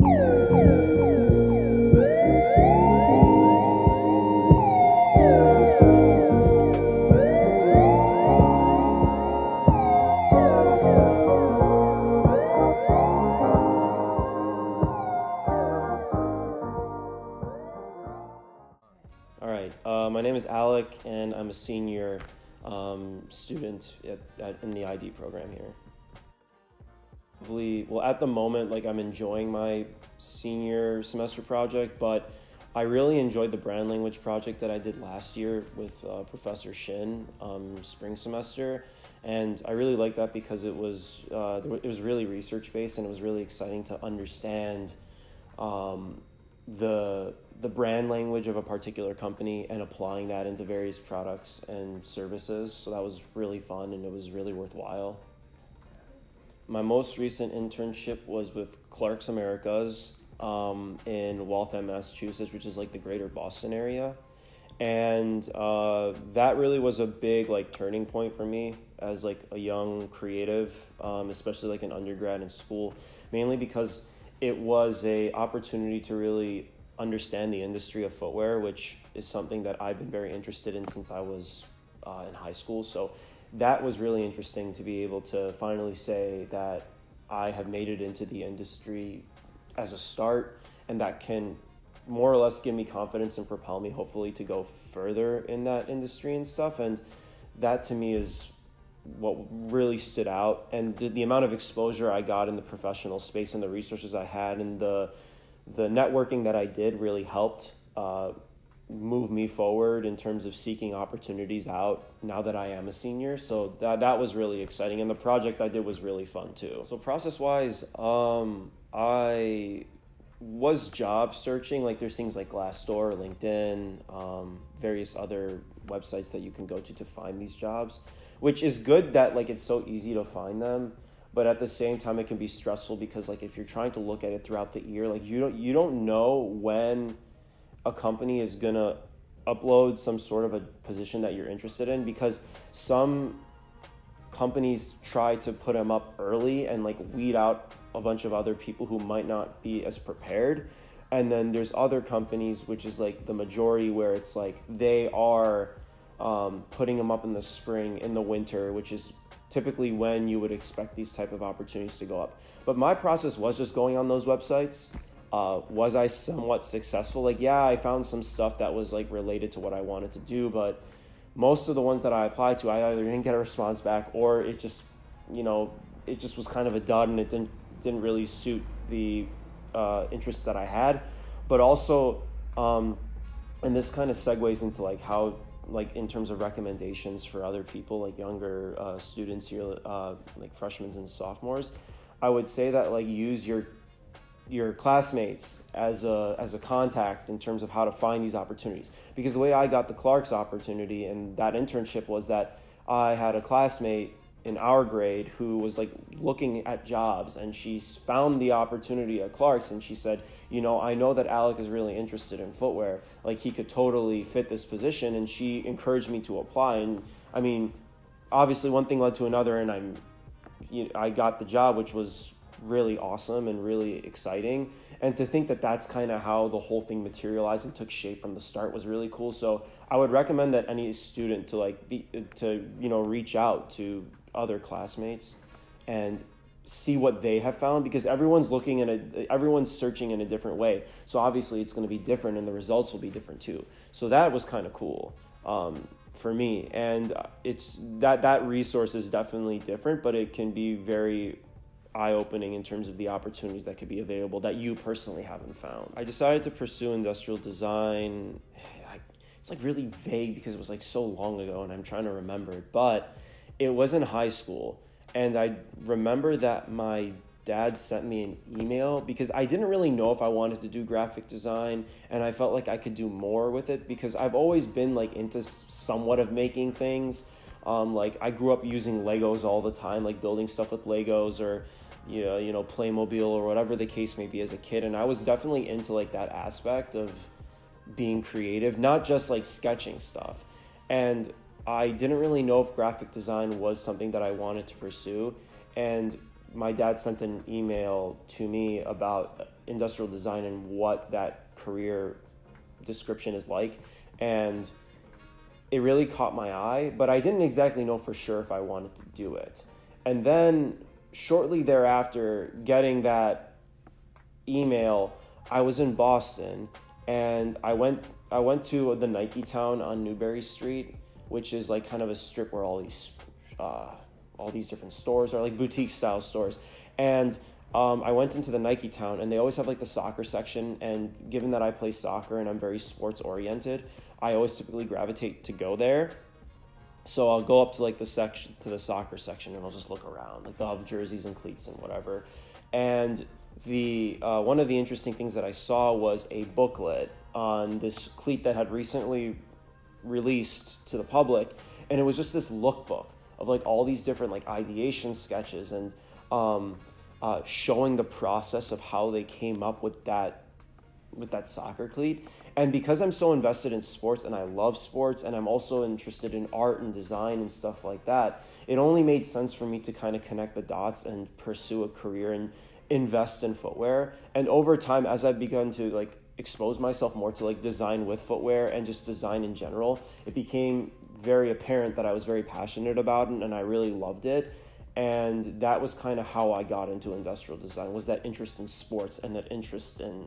All right, my name is Alek, and I'm a senior student in the ID program here. Well, at the moment, like I'm enjoying my senior semester project, but I really enjoyed the brand language project that I did last year with Professor Shin, spring semester, and I really liked that because it was really research based and it was really exciting to understand the brand language of a particular company and applying that into various products and services. So that was really fun and it was really worthwhile. My most recent internship was with Clark's Americas in Waltham, Massachusetts, which is like the greater Boston area. And that really was a big like turning point for me as like a young creative, especially like an undergrad in school, mainly because it was a opportunity to really understand the industry of footwear, which is something that I've been very interested in since I was in high school. So that was really interesting to be able to finally say that I have made it into the industry as a start, and that can more or less give me confidence and propel me hopefully to go further in that industry and stuff. And that to me is what really stood out, and the amount of exposure I got in the professional space and the resources I had and the networking that I did really helped move me forward in terms of seeking opportunities out now that I am a senior. So that was really exciting, and the project I did was really fun too. So process wise, I was job searching. Like there's things like Glassdoor, LinkedIn, various other websites that you can go to find these jobs, which is good that like it's so easy to find them. But at the same time, it can be stressful because like if you're trying to look at it throughout the year, like you don't know when a company is gonna upload some sort of a position that you're interested in, because some companies try to put them up early and like weed out a bunch of other people who might not be as prepared. And then there's other companies, which is like the majority, where it's like they are putting them up in the spring, in the winter, which is typically when you would expect these type of opportunities to go up. But my process was just going on those websites. Was I somewhat successful? Like, yeah, I found some stuff that was like related to what I wanted to do, but most of the ones that I applied to, I either didn't get a response back, or it just was kind of a dud, and it didn't really suit the interests that I had. But also, and this kind of segues into like how, like in terms of recommendations for other people, like younger students here, like freshmen and sophomores, I would say that like use your classmates as a contact in terms of how to find these opportunities. Because the way I got the Clark's opportunity and that internship was that I had a classmate in our grade who was like looking at jobs, and she found the opportunity at Clark's, and she said, I know that Alek is really interested in footwear, like he could totally fit this position, and she encouraged me to apply. And I mean, obviously one thing led to another, and I got the job, which was really awesome and really exciting. And to think that that's kind of how the whole thing materialized and took shape from the start was really cool. So I would recommend that any student to reach out to other classmates and see what they have found, because everyone's searching in a different way. So obviously it's going to be different, and the results will be different too. So that was kind of cool for me, and it's that resource is definitely different, but it can be very eye-opening in terms of the opportunities that could be available that you personally haven't found. I decided to pursue industrial design. It's like really vague because it was like so long ago and I'm trying to remember it, but it was in high school. And I remember that my dad sent me an email because I didn't really know if I wanted to do graphic design, and I felt like I could do more with it because I've always been like into somewhat of making things. Like I grew up using Legos all the time, like building stuff with Legos, or Playmobil, or whatever the case may be as a kid. And I was definitely into like that aspect of being creative, not just like sketching stuff. And I didn't really know if graphic design was something that I wanted to pursue. And my dad sent an email to me about industrial design and what that career description is like, and it really caught my eye, but I didn't exactly know for sure if I wanted to do it. And then shortly thereafter, getting that email, I was in Boston, and I went to the Nike Town on Newbury Street, which is like kind of a strip where all these different stores are, like boutique style stores. And I went into the Nike Town, and they always have like the soccer section. And given that I play soccer and I'm very sports oriented, I always typically gravitate to go there. So I'll go up to like the soccer section, and I'll just look around. Like they'll have jerseys and cleats and whatever. And the one of the interesting things that I saw was a booklet on this cleat that had recently released to the public, and it was just this lookbook of like all these different like ideation sketches and showing the process of how they came up with that soccer cleat. And because I'm so invested in sports and I love sports, and I'm also interested in art and design and stuff like that, it only made sense for me to kind of connect the dots and pursue a career and invest in footwear. And over time, as I've begun to like expose myself more to like design with footwear and just design in general, it became very apparent that I was very passionate about it, and I really loved it. And that was kind of how I got into industrial design, was that interest in sports and that interest in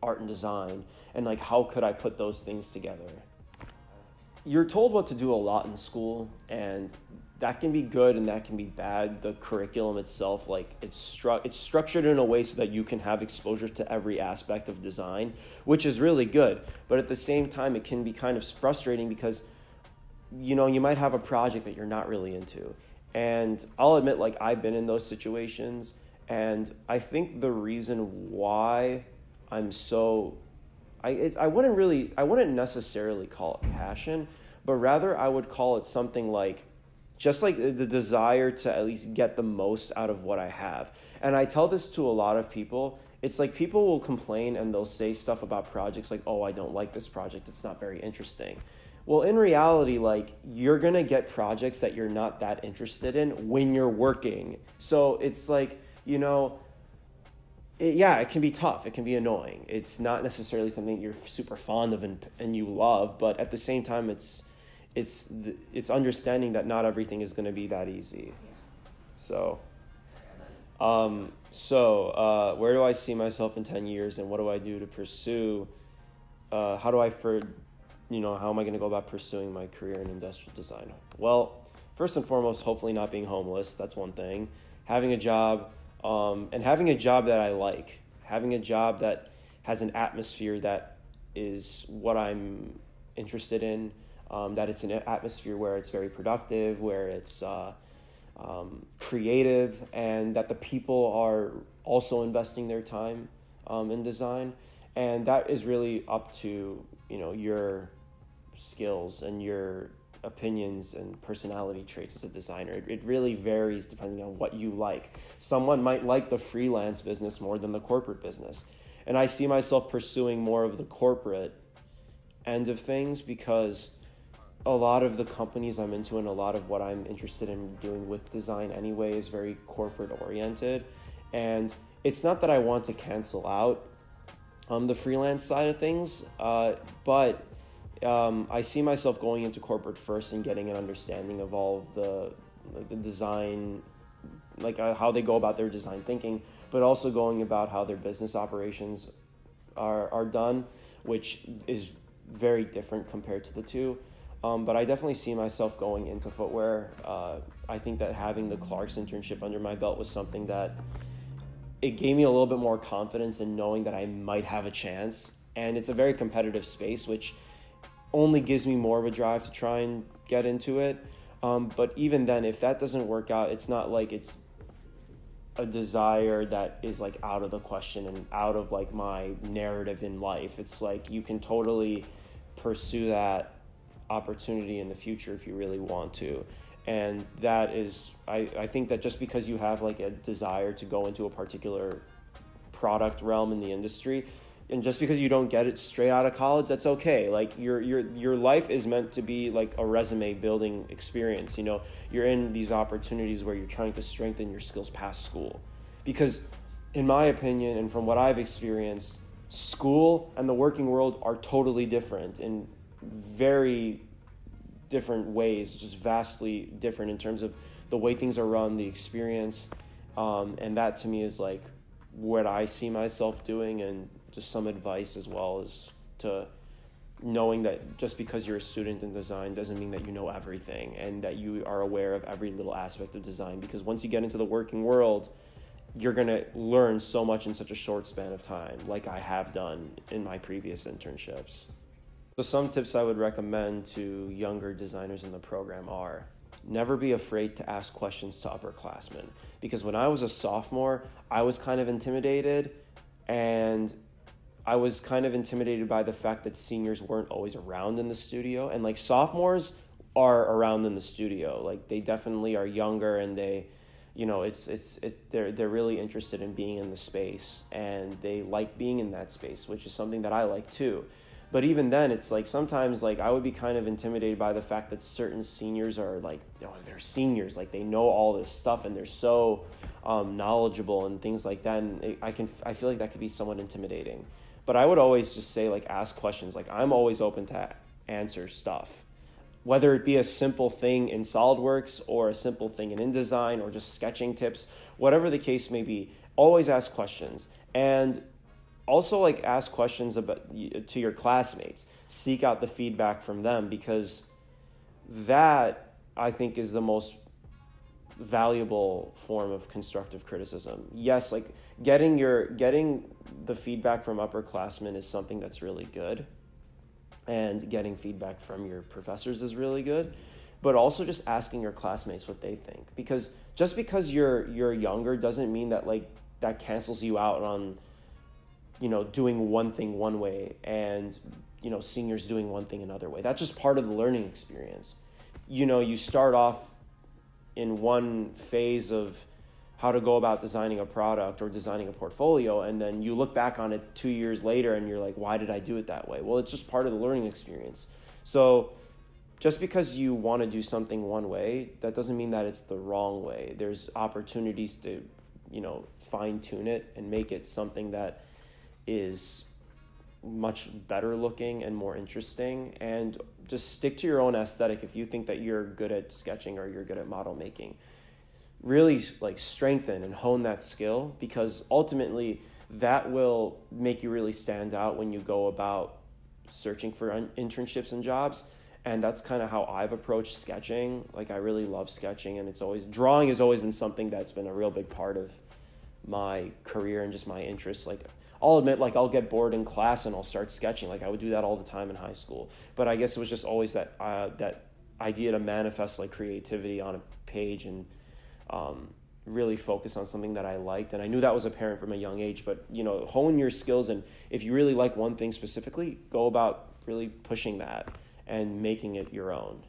art and design, and like how could I put those things together. You're told what to do a lot in school, and that can be good and that can be bad. The curriculum itself, like it's structured in a way so that you can have exposure to every aspect of design, which is really good. But at the same time, it can be kind of frustrating because, you know, you might have a project that you're not really into. And I'll admit, like, I've been in those situations, and I think the reason why I'm so, I wouldn't necessarily call it passion, but rather I would call it something like, just like the desire to at least get the most out of what I have. And I tell this to a lot of people. It's like people will complain and they'll say stuff about projects like, oh, I don't like this project, it's not very interesting. Well, in reality, like, you're going to get projects that you're not that interested in when you're working. So it's like, you know, it can be tough. It can be annoying. It's not necessarily something you're super fond of and you love, but at the same time, it's understanding that not everything is going to be that easy. So where do I see myself in 10 years, and what do I do to pursue, how am I going to go about pursuing my career in industrial design? Well, first and foremost, hopefully not being homeless. That's one thing. Having a job, and having a job that I like. Having a job that has an atmosphere that is what I'm interested in. That it's an atmosphere where it's very productive, where it's creative, and that the people are also investing their time in design. And that is really up to, you know, your skills and your opinions and personality traits as a designer. It really varies depending on what you like. Someone might like the freelance business more than the corporate business. And I see myself pursuing more of the corporate end of things because a lot of the companies I'm into and a lot of what I'm interested in doing with design anyway is very corporate oriented. And it's not that I want to cancel out the freelance side of things, but I see myself going into corporate first and getting an understanding of all of the design, how they go about their design thinking, but also going about how their business operations are done, which is very different compared to the two. But I definitely see myself going into footwear. I think that having the Clark's internship under my belt was something that it gave me a little bit more confidence in knowing that I might have a chance. And it's a very competitive space, which only gives me more of a drive to try and get into it. But even then, if that doesn't work out, it's not like it's a desire that is like out of the question and out of like my narrative in life. It's like you can totally pursue that opportunity in the future if you really want to. And that is, I think that just because you have like a desire to go into a particular product realm in the industry, and just because you don't get it straight out of college, that's okay. Like your life is meant to be like a resume building experience. You know, you're in these opportunities where you're trying to strengthen your skills past school, because in my opinion, and from what I've experienced, school and the working world are totally different in very different ways, just vastly different in terms of the way things are run, the experience, and that to me is like what I see myself doing, and just some advice as well as to knowing that just because you're a student in design doesn't mean that you know everything and that you are aware of every little aspect of design, because once you get into the working world, you're going to learn so much in such a short span of time, like I have done in my previous internships. So some tips I would recommend to younger designers in the program are: never be afraid to ask questions to upperclassmen. Because when I was a sophomore, I was kind of intimidated, and I was kind of intimidated by the fact that seniors weren't always around in the studio. And like sophomores are around in the studio. Like they definitely are younger, and they, you know, they're really interested in being in the space, and they like being in that space, which is something that I like too. But even then, it's like sometimes like I would be kind of intimidated by the fact that certain seniors are like, oh, they're seniors, like they know all this stuff and they're so knowledgeable and things like that. And I feel like that could be somewhat intimidating. But I would always just say, like, ask questions. Like, I'm always open to answer stuff, whether it be a simple thing in SolidWorks or a simple thing in InDesign or just sketching tips, whatever the case may be. Always ask questions. And also, like, ask questions to your classmates. Seek out the feedback from them, because that, I think, is the most valuable form of constructive criticism. Yes, like getting the feedback from upperclassmen is something that's really good, and getting feedback from your professors is really good, but also just asking your classmates what they think, because just because you're younger doesn't mean that like that cancels you out on, you know, doing one thing one way and, you know, seniors doing one thing another way. That's just part of the learning experience. You know, you start off in one phase of how to go about designing a product or designing a portfolio, and then you look back on it 2 years later and you're like, why did I do it that way? Well, it's just part of the learning experience. So just because you want to do something one way, that doesn't mean that it's the wrong way. There's opportunities to, you know, fine tune it and make it something that is much better looking and more interesting, and just stick to your own aesthetic. If you think that you're good at sketching or you're good at model making, really like strengthen and hone that skill, because ultimately that will make you really stand out when you go about searching for internships and jobs. And that's kind of how I've approached sketching. Like I really love sketching, and drawing has always been something that's been a real big part of my career and just my interests. Like I'll admit, like I'll get bored in class and I'll start sketching. Like I would do that all the time in high school. But I guess it was just always that idea to manifest like creativity on a page and really focus on something that I liked. And I knew that was apparent from a young age. But, you know, hone your skills, and if you really like one thing specifically, go about really pushing that and making it your own.